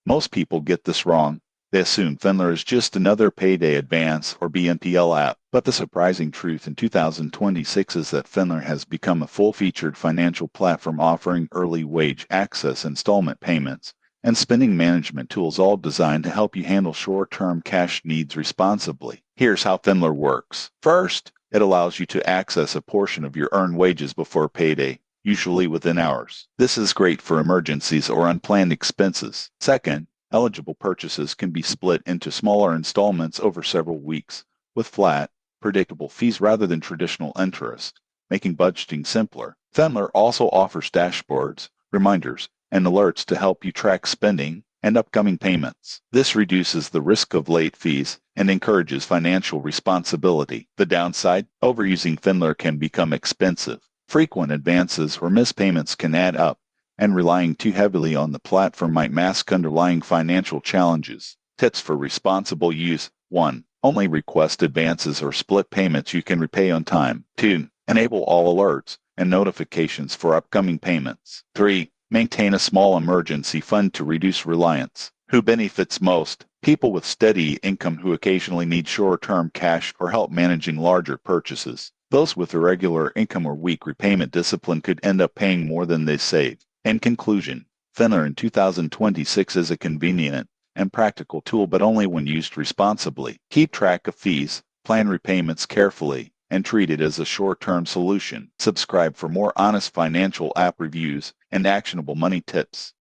Most people get this wrong. They assume Finler is just another payday advance or BNPL app, but the surprising truth in 2026 is that Finler has become a full-featured financial platform offering early wage access, installment payments, and spending management tools, all designed to help you handle short-term cash needs responsibly. Here's how Finler works. First, it allows you to access a portion of your earned wages before payday, usually within hours. This is great for emergencies or unplanned expenses. Second, eligible purchases can be split into smaller installments over several weeks, with flat, predictable fees rather than traditional interest, making budgeting simpler. Finler also offers dashboards, reminders, and alerts to help you track spending and upcoming payments. This reduces the risk of late fees and encourages financial responsibility. The downside: overusing Finler can become expensive. Frequent advances or missed payments can add up, and relying too heavily on the platform might mask underlying financial challenges. Tips for responsible use: 1. Only request advances or split payments you can repay on time. 2. Enable all alerts and notifications for upcoming payments. 3. Maintain a small emergency fund to reduce reliance. Who benefits most? People with steady income who occasionally need short-term cash or help managing larger purchases. Those with irregular income or weak repayment discipline could end up paying more than they save. In conclusion, Finler in 2026 is a convenient and practical tool, but only when used responsibly. Keep track of fees, plan repayments carefully, and treat it as a short-term solution. Subscribe for more honest financial app reviews and actionable money tips.